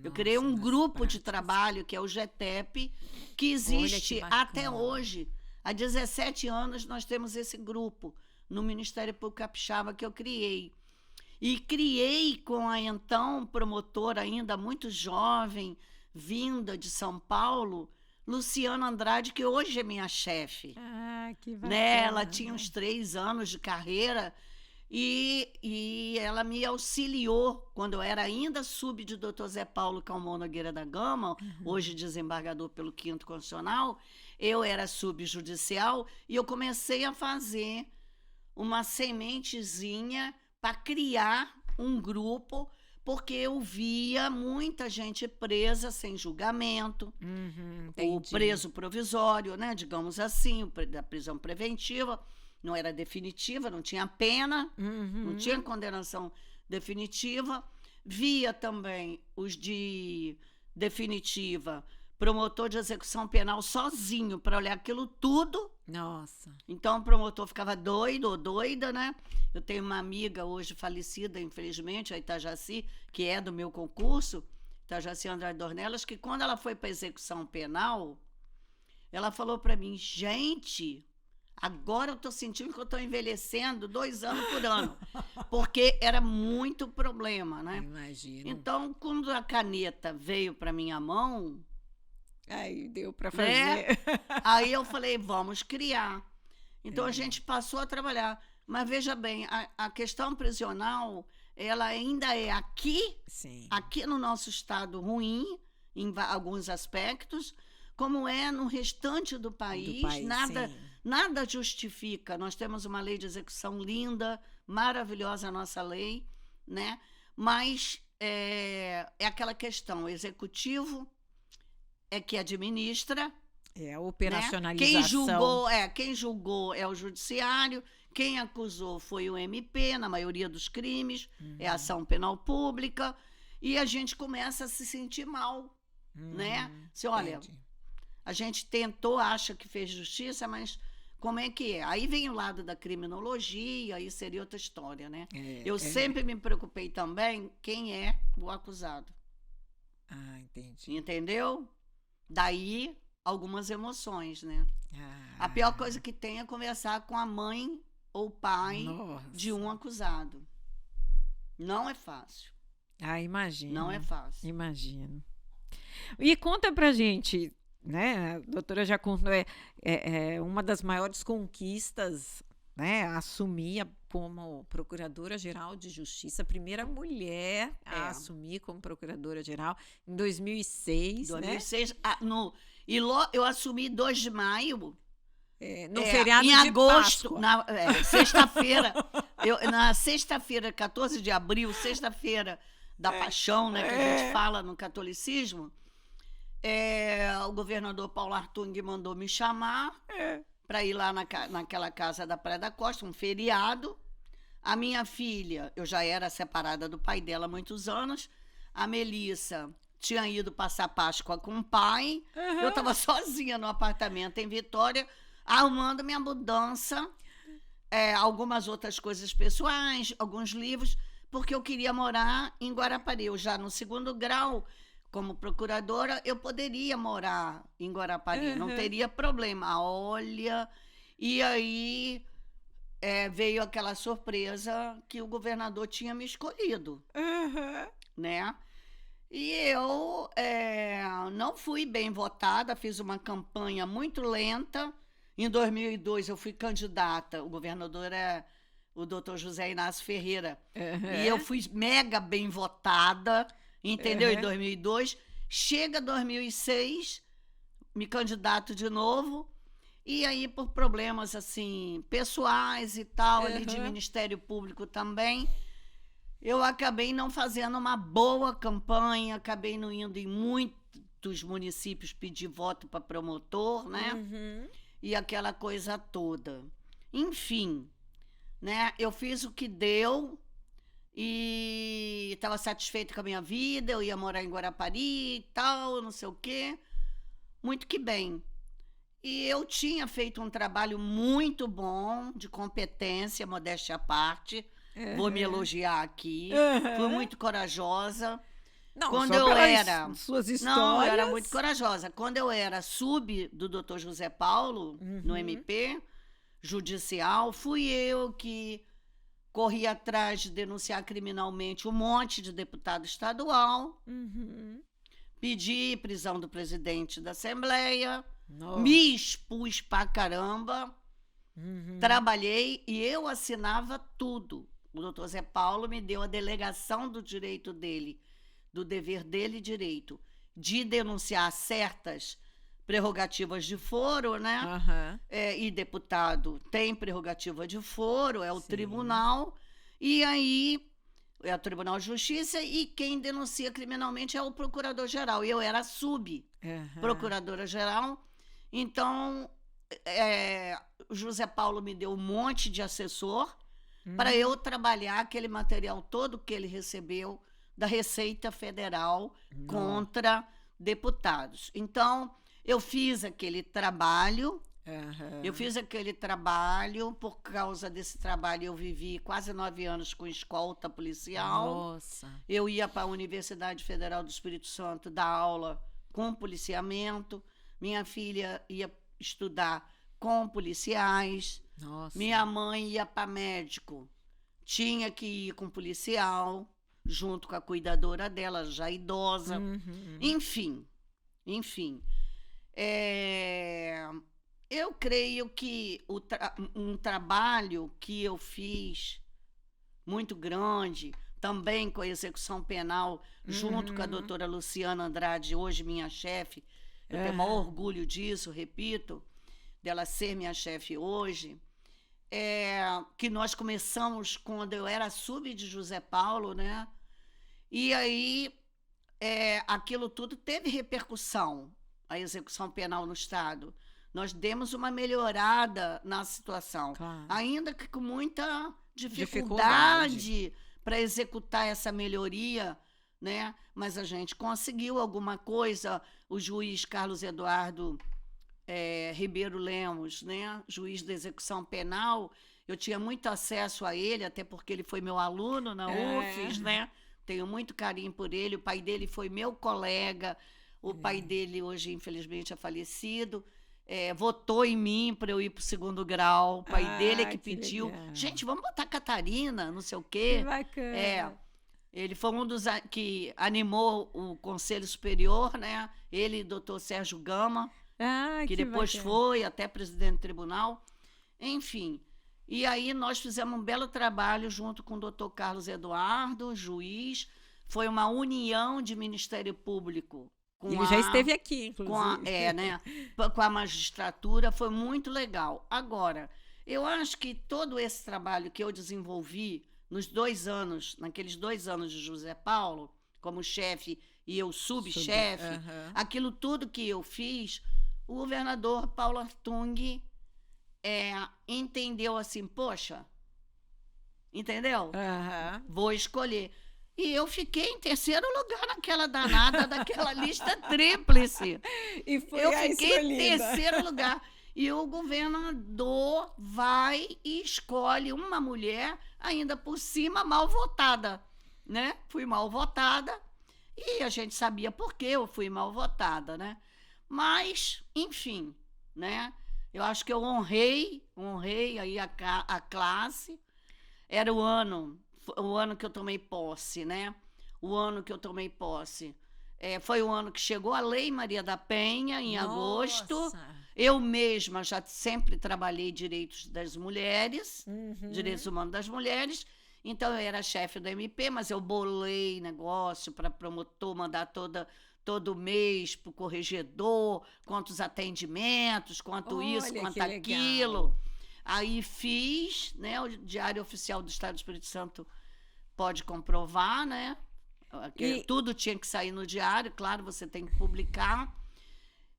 Eu criei um grupo de trabalho, que é o GTEP, que existe até hoje. Há 17 anos nós temos esse grupo no Ministério Público Capixaba que eu criei. E criei com a então promotora, ainda muito jovem, vinda de São Paulo, Luciana Andrade, que hoje é minha chefe. Ah, que bacana. Né? Ela tinha uns 3 anos de carreira e ela me auxiliou quando eu era ainda sub de Dr. Zé Paulo Calmon Nogueira da Gama, hoje desembargador pelo 5º Constitucional. Eu era subjudicial e eu comecei a fazer uma sementezinha para criar um grupo, porque eu via muita gente presa sem julgamento, o preso provisório, né, digamos assim, da prisão preventiva, não era definitiva, não tinha pena, não tinha condenação definitiva. Via também os de definitiva, promotor de execução penal sozinho para olhar aquilo tudo. Nossa. Então o promotor ficava doido ou doida, né? Eu tenho uma amiga hoje falecida, infelizmente, a Itajaci, que é do meu concurso, Itajaci Andrade Dornelas, que quando ela foi para execução penal, ela falou para mim: gente, agora eu estou sentindo que eu estou envelhecendo 2 anos por ano, porque era muito problema, né? Imagino. Então, quando a caneta veio para minha mão, aí deu para fazer. Né? Aí eu falei, vamos criar. Então a gente passou a trabalhar. Mas veja bem, a questão prisional, ela ainda é aqui no nosso estado ruim, em alguns aspectos, como é no restante do país. Nada justifica. Nós temos uma lei de execução linda, maravilhosa a nossa lei, né? Mas é aquela questão, o executivo é que administra. É a operacionalização. Né? Quem julgou é o judiciário, quem acusou foi o MP, na maioria dos crimes, é a ação penal pública, e a gente começa a se sentir mal, né? Você olha, a gente tentou, acha que fez justiça, mas como é que é? Aí vem o lado da criminologia, aí seria outra história, né? Eu sempre me preocupei também quem é o acusado. Ah, entendi. Entendeu? Daí, algumas emoções, né? A pior coisa que tem é conversar com a mãe ou pai de um acusado. Não é fácil. Ah, imagino. Não é fácil. Imagino. E conta pra gente, né? A doutora já contou, uma das maiores conquistas, né? Assumir como Procuradora-Geral de Justiça, a primeira mulher a assumir como Procuradora-Geral em 2006, 2006, né? Eu assumi 2 de maio. No feriado em de agosto, Páscoa. Sexta-feira. Na sexta-feira, 14 de abril, sexta-feira da paixão, né, que a gente fala no catolicismo, o governador Paulo Artung mandou me chamar para ir lá naquela casa da Praia da Costa, um feriado. A minha filha, eu já era separada do pai dela há muitos anos, a Melissa tinha ido passar Páscoa com o pai. Eu estava sozinha no apartamento em Vitória, arrumando minha mudança, algumas outras coisas pessoais, alguns livros, porque eu queria morar em Guarapari. Eu já no 2º grau, como procuradora, eu poderia morar em Guarapari, não teria problema. Olha, e aí veio aquela surpresa que o governador tinha me escolhido, né? E eu não fui bem votada, fiz uma campanha muito lenta. Em 2002 eu fui candidata, o governador é o doutor José Inácio Ferreira, e eu fui mega bem votada, entendeu? Em 2002, chega 2006, me candidato de novo, e aí por problemas assim pessoais e tal, ali de Ministério Público também, eu acabei não fazendo uma boa campanha, acabei não indo em muitos municípios pedir voto para promotor, né? E aquela coisa toda. Enfim, né? Eu fiz o que deu e estava satisfeita com a minha vida, eu ia morar em Guarapari e tal, não sei o quê. Muito que bem. E eu tinha feito um trabalho muito bom, de competência, modéstia à parte. Vou me elogiar aqui. Fui muito corajosa. Não, quando só eu pelas era suas histórias. Não, eu era muito corajosa. Quando eu era sub do Dr. José Paulo, no MP judicial, fui eu que corri atrás de denunciar criminalmente um monte de deputado estadual, pedi prisão do presidente da Assembleia, me expus pra caramba, trabalhei e eu assinava tudo. O doutor Zé Paulo me deu a delegação do direito dele, do dever dele direito, de denunciar certas prerrogativas de foro, né? E deputado tem prerrogativa de foro, é o tribunal, e aí é o Tribunal de Justiça, e quem denuncia criminalmente é o procurador-geral. E eu era procuradora-geral, então o José Paulo me deu um monte de assessor para eu trabalhar aquele material todo que ele recebeu da Receita Federal contra deputados. Então, eu fiz aquele trabalho, por causa desse trabalho eu vivi quase 9 anos com escolta policial. Nossa. Eu ia para a Universidade Federal do Espírito Santo dar aula com policiamento, minha filha ia estudar com policiais, minha mãe ia para médico, tinha que ir com policial, junto com a cuidadora dela, já idosa. Enfim. Eu creio que um trabalho que eu fiz muito grande, também com a execução penal, junto com a doutora Luciana Andrade, hoje minha chefe, eu tenho o maior orgulho disso, repito, dela ser minha chefe hoje, que nós começamos quando eu era sub de José Paulo, né? E aí, aquilo tudo teve repercussão, a execução penal no Estado. Nós demos uma melhorada na situação, ainda que com muita dificuldade para executar essa melhoria, né? Mas a gente conseguiu alguma coisa. O juiz Carlos Eduardo Ribeiro Lemos, né? Juiz da execução penal, eu tinha muito acesso a ele, até porque ele foi meu aluno na UFES, né? Tenho muito carinho por ele. O pai dele foi meu colega. O pai dele hoje, infelizmente, é falecido. Votou em mim para eu ir para o 2º grau. O pai dele é que pediu. Legal. Gente, vamos botar Catarina, não sei o quê. Que bacana. Ele foi um dos que animou o Conselho Superior, né? Ele e o doutor Sérgio Gama, que depois foi até presidente do tribunal. Enfim. E aí nós fizemos um belo trabalho junto com o doutor Carlos Eduardo, juiz. Foi uma união de Ministério Público. Ele já esteve aqui, inclusive. Com a magistratura, foi muito legal. Agora, eu acho que todo esse trabalho que eu desenvolvi naqueles 2 anos de José Paulo, como chefe e eu subchefe, aquilo tudo que eu fiz, o governador Paulo Artung entendeu assim, poxa, entendeu? Vou escolher. E eu fiquei em terceiro lugar naquela danada daquela lista tríplice. E foi Eu a fiquei em escolhida. terceiro lugar. E o governador vai e escolhe uma mulher, ainda por cima, mal votada, né? Fui mal votada e a gente sabia por que eu fui mal votada, né? Mas, enfim, né? Eu acho que eu honrei aí a classe. Era o ano que eu tomei posse, né? O ano que eu tomei posse. Foi o ano que chegou a Lei Maria da Penha, em agosto. Nossa. Eu mesma já sempre trabalhei direitos das mulheres, Uhum. direitos humanos das mulheres. Então, eu era chefe do MP, mas eu bolei negócio para promotor mandar todo mês para o corregedor, quantos atendimentos, quanto isso, Olha quanto que aquilo. legal. Aí fiz, né? O Diário Oficial do Estado do Espírito Santo pode comprovar, né? E- Tudo tinha que sair no diário, claro, você tem que publicar.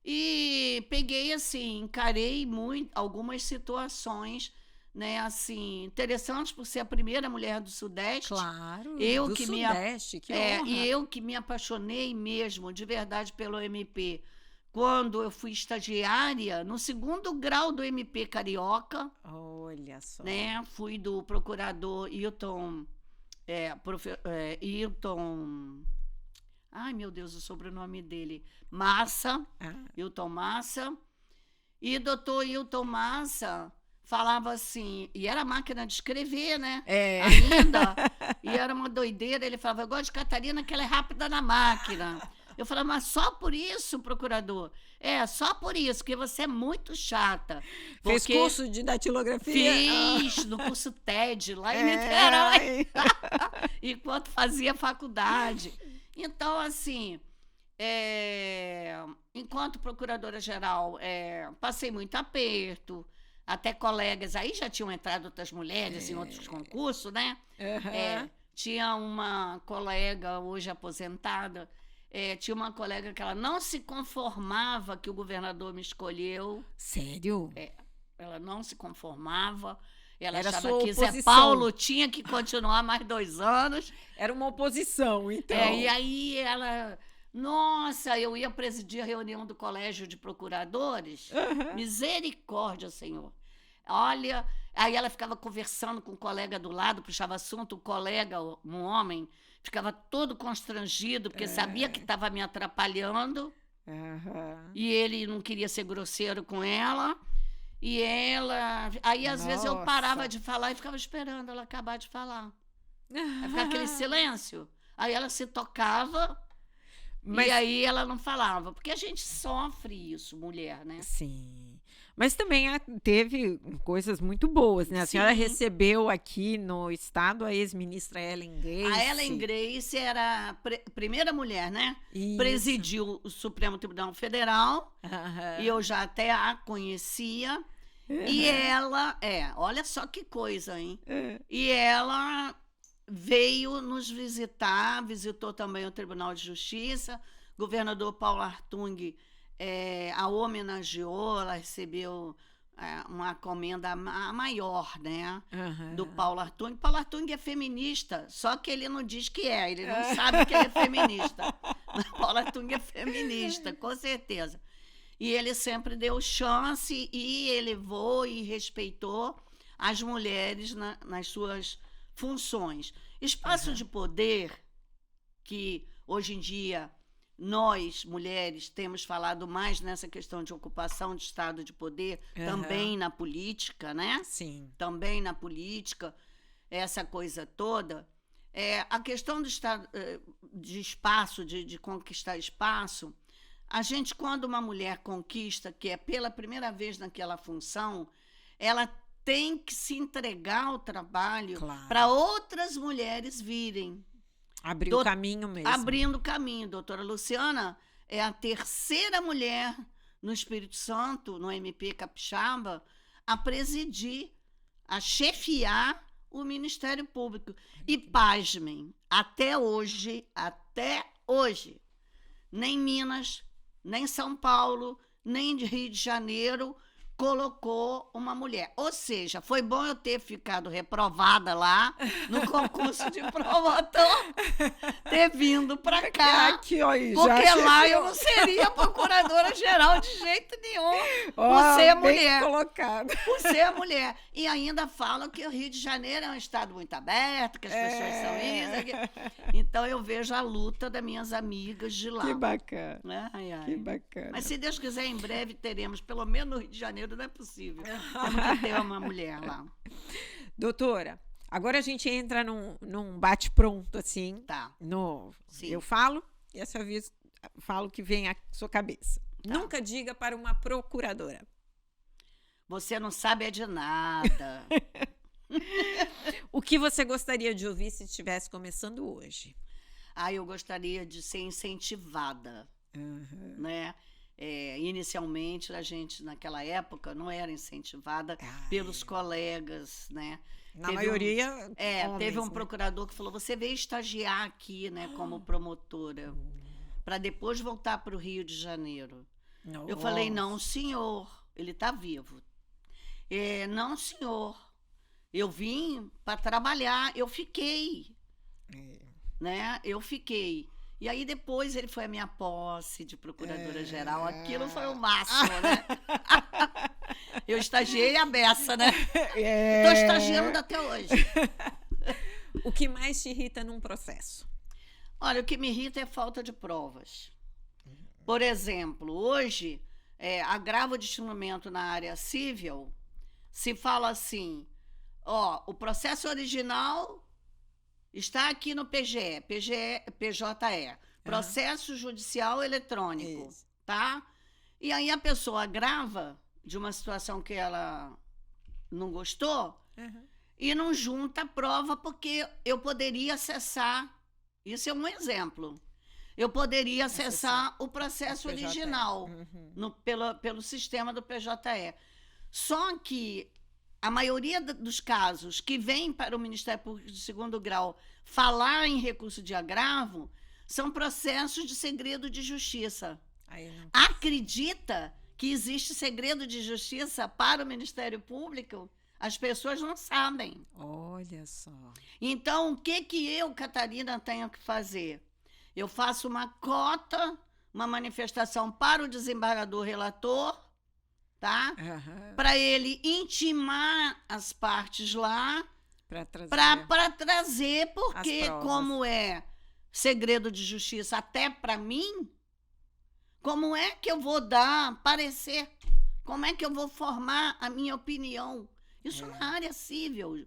E peguei assim, encarei algumas situações, né, assim, interessantes por ser a primeira mulher do Sudeste. Claro, Eu do que Sudeste, que honra. E eu que me apaixonei mesmo, de verdade, pelo MP. Quando eu fui estagiária no 2º grau do MP Carioca, Olha só. né? Fui do procurador Hilton. Hilton. Ai, meu Deus, o sobrenome dele. Massa. Ah, Hilton Massa. E doutor Hilton Massa falava assim, e era máquina de escrever, né? Ainda. E era uma doideira. Ele falava, eu gosto de Catarina, que ela é rápida na máquina. Eu falava, mas só por isso, procurador? Só por isso, porque você é muito chata. fez Porque curso de datilografia? fiz no curso TED, lá em Niterói, Ai. enquanto fazia faculdade. Então, assim, enquanto procuradora-geral, passei muito aperto, até colegas, aí já tinham entrado outras mulheres em outros concursos, né? Aham. Tinha uma colega, hoje aposentada, tinha uma colega que ela não se conformava que o governador me escolheu, Sério? ela não se conformava, ela Era achava sua que Zé oposição. Paulo tinha que continuar mais 2 anos. Era uma oposição, então. E aí ela, nossa, eu ia presidir a reunião do Colégio de Procuradores. Aham. Misericórdia, Senhor. Olha, aí ela ficava conversando com o colega do lado, puxava assunto, o colega, um homem, ficava todo constrangido, porque sabia que estava me atrapalhando, Aham. e ele não queria ser grosseiro com ela. E ela. Aí, às vezes, eu parava Nossa. de falar e ficava esperando ela acabar de falar. Aí ficava aquele silêncio. Aí ela se tocava Mas, e aí ela não falava. Porque a gente sofre isso, mulher, né? sim. Mas também teve coisas muito boas, né? A senhora Sim. recebeu aqui no estado a ex-ministra Ellen Grace. A Ellen Grace era a primeira mulher, né? Isso. Presidiu o Supremo Tribunal Federal. Aham. E eu já até a conhecia. E ela, olha só que coisa, hein? E ela veio nos visitar, visitou também o Tribunal de Justiça. Governador Paulo Hartung a homenageou, ela recebeu uma comenda maior, né? Aham. Do Paulo Hartung. Paulo Hartung é feminista, só que ele não diz que ele não sabe que ele é feminista. Mas Paulo Hartung é feminista, com certeza. E ele sempre deu chance e elevou e respeitou as mulheres nas suas funções. Espaço de poder, que hoje em dia nós, mulheres, temos falado mais nessa questão de ocupação de estado de poder, também na política, né? Sim. Também na política, essa coisa toda. A questão do estado, de espaço, de conquistar espaço, a gente, quando uma mulher conquista, que é pela primeira vez naquela função, ela tem que se entregar ao trabalho Claro. para outras mulheres virem. Abriu o caminho mesmo. Abrindo o caminho. Doutora Luciana é a terceira mulher no Espírito Santo, no MP Capixaba, a presidir, a chefiar o Ministério Público. E, pasmem, até hoje, nem Minas, nem São Paulo, nem Rio de Janeiro colocou uma mulher. Ou seja, foi bom eu ter ficado reprovada lá no concurso de promotor, ter vindo para cá, Aqui, ó, aí, porque já lá chefiou. eu não seria procuradora-geral de jeito nenhum, por Ó, ser bem mulher. colocado. Por ser mulher. E ainda falam que o Rio de Janeiro é um estado muito aberto, que as pessoas são isso, aquilo. Então eu vejo a luta das minhas amigas de lá. Que bacana, Ai, ai. que bacana. Mas se Deus quiser, em breve teremos, pelo menos no Rio de Janeiro, não é possível. Temos que ter uma mulher lá. Doutora, agora a gente entra num bate-pronto, assim. Tá. Sim. Eu falo e a sua vez fala o que vem à sua cabeça. Tá. Nunca diga para uma procuradora. Você não sabe é de nada. O que você gostaria de ouvir se estivesse começando hoje? Eu gostaria de ser incentivada, Uhum. né? Inicialmente, a gente, naquela época, não era incentivada pelos colegas, né? Na Teve maioria, teve um homens, né? procurador que falou, você veio estagiar aqui, né, como promotora, para depois voltar para o Rio de Janeiro. Eu falei, não, senhor, ele está vivo. Não, senhor, eu vim para trabalhar, eu fiquei, né? Eu fiquei. E aí depois ele foi a minha posse de procuradora-geral. Aquilo foi o máximo, né? Eu estagiei a beça, né? Estou estagiando até hoje. O que mais te irrita num processo? Olha, o que me irrita é falta de provas. Por exemplo, hoje, agravo de instrumento na área civil, se fala assim, o processo original está aqui no PJE, Processo Judicial Eletrônico, Isso. tá? E aí a pessoa agrava de uma situação que ela não gostou e não junta a prova porque eu poderia acessar, isso é um exemplo, eu poderia acessar o processo PJE. original pelo sistema do PJE. Só que a maioria dos casos que vêm para o Ministério Público de segundo grau falar em recurso de agravo são processos de segredo de justiça. Acredita que existe segredo de justiça para o Ministério Público? As pessoas não sabem. Olha só. Então, o que eu, Catarina, tenho que fazer? Eu faço uma cota, uma manifestação para o desembargador relator, tá? Para ele intimar as partes lá, para trazer, porque como é segredo de justiça até para mim, como é que eu vou dar parecer? Como é que eu vou formar a minha opinião? Isso na área civil.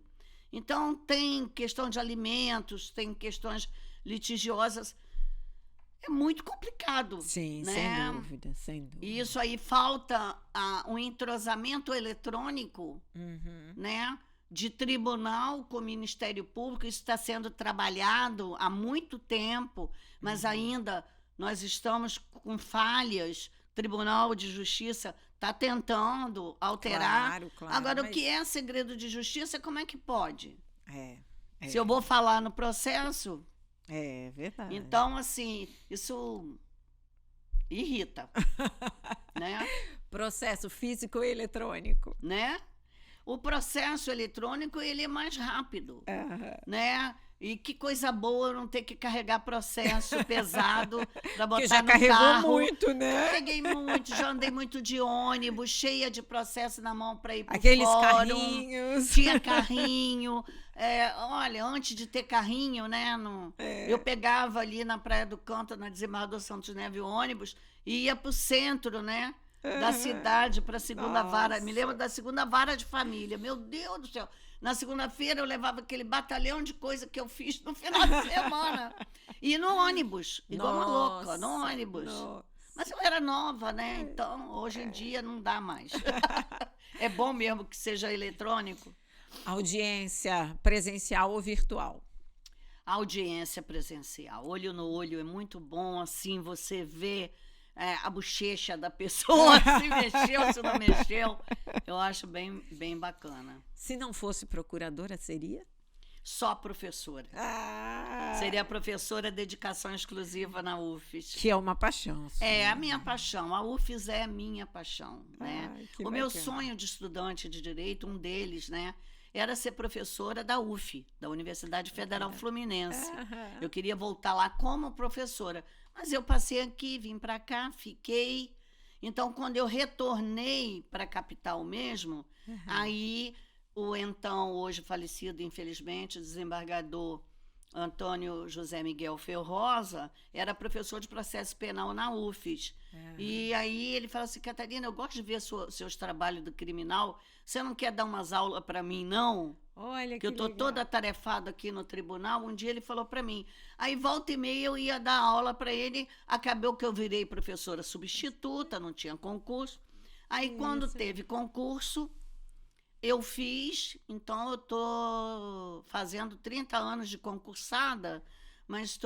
Então, tem questão de alimentos, tem questões litigiosas. É muito complicado. Sim, né? sem dúvida, sem dúvida. E isso aí falta um entrosamento eletrônico, né? De tribunal com o Ministério Público. Isso está sendo trabalhado há muito tempo, mas ainda nós estamos com falhas. Tribunal de Justiça está tentando alterar. Claro, Agora, o que é segredo de justiça, como é que pode? É. Se eu vou falar no processo... É verdade. Então, assim, isso irrita, né? Processo físico e eletrônico. Né? O processo eletrônico, ele é mais rápido, né? E que coisa boa não ter que carregar processo pesado para botar que já no carregou carro. muito, né? Carreguei muito, já andei muito de ônibus, cheia de processo na mão para ir para o Aqueles fórum. carrinhos. Tinha carrinho. Olha, antes de ter carrinho, né? Eu pegava ali na Praia do Canto, na Desembargador Santos Neves, o ônibus, e ia para o centro, né? Da cidade, para a segunda vara. Me lembro da segunda vara de família. Meu Deus do céu. Na segunda-feira eu levava aquele batalhão de coisa que eu fiz no final de semana. E no ônibus, igual uma louca, no ônibus. Nossa. Mas eu era nova, né? Então, hoje em dia não dá mais. É bom mesmo que seja eletrônico. Audiência presencial ou virtual? Audiência presencial. Olho no olho é muito bom, assim, você vê a bochecha da pessoa, se mexeu, se não mexeu. Eu acho bem, bem bacana. Se não fosse procuradora, seria? só professora. Seria professora dedicação exclusiva na UFES. Que é uma paixão. É a minha paixão. A UFES é a minha paixão, né? O meu sonho de estudante de direito, um deles, né, era ser professora da UF, da Universidade Federal Fluminense. Eu queria voltar lá como professora, mas eu passei aqui, vim para cá, fiquei. Então, quando eu retornei para a capital mesmo, aí o então, hoje falecido, infelizmente, desembargador Antônio José Miguel Ferrosa era professor de processo penal na UFES. E aí ele falou assim: Catarina, eu gosto de ver seus trabalhos do criminal, você não quer dar umas aulas para mim, não? Olha, que eu estou toda atarefada aqui no tribunal. Um dia ele falou para mim. Aí, volta e meia, eu ia dar aula para ele. Acabou que eu virei professora substituta, não tinha concurso. Aí, quando teve concurso, eu fiz. Então, eu estou fazendo 30 anos de concursada, mas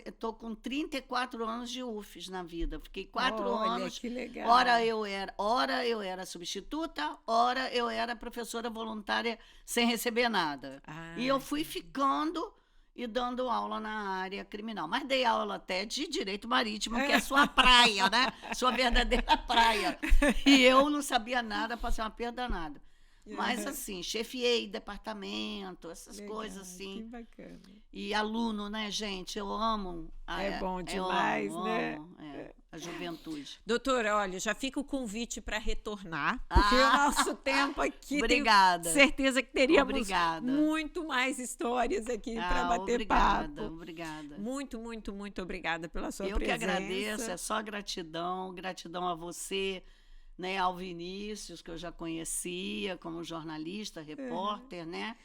estou com 34 anos de UFES na vida. Fiquei 4 anos. Que legal. Ora eu era substituta, ora eu era professora voluntária sem receber nada. E eu fui ficando e dando aula na área criminal. Mas dei aula até de direito marítimo, que é sua praia, né? Sua verdadeira praia. E eu não sabia nada, passei uma perda nada. Mas, assim, chefiei departamento, essas coisas assim. Que bacana. E aluno, né, gente? Eu amo. É bom demais, né? A juventude. Doutora, olha, já fica o convite para retornar, porque o nosso tempo aqui, obrigada. Tenho certeza que teríamos muito mais histórias aqui para bater papo. Obrigada. Muito, muito, muito obrigada pela sua presença. Eu que agradeço, é só gratidão a você, né, ao Vinícius, que eu já conhecia como jornalista, repórter, né?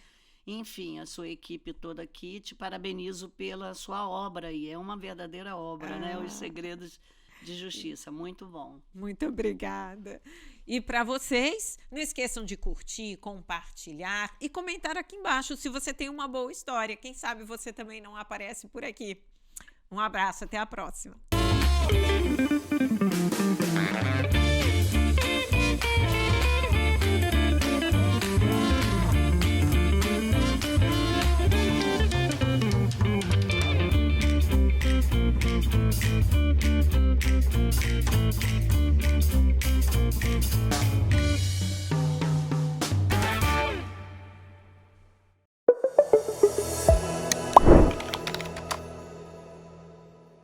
Enfim, a sua equipe toda aqui, te parabenizo pela sua obra aí. É uma verdadeira obra, né? Os Segredos de Justiça. Muito bom. Muito obrigada. E para vocês, não esqueçam de curtir, compartilhar e comentar aqui embaixo se você tem uma boa história. Quem sabe você também não aparece por aqui. Um abraço, até a próxima.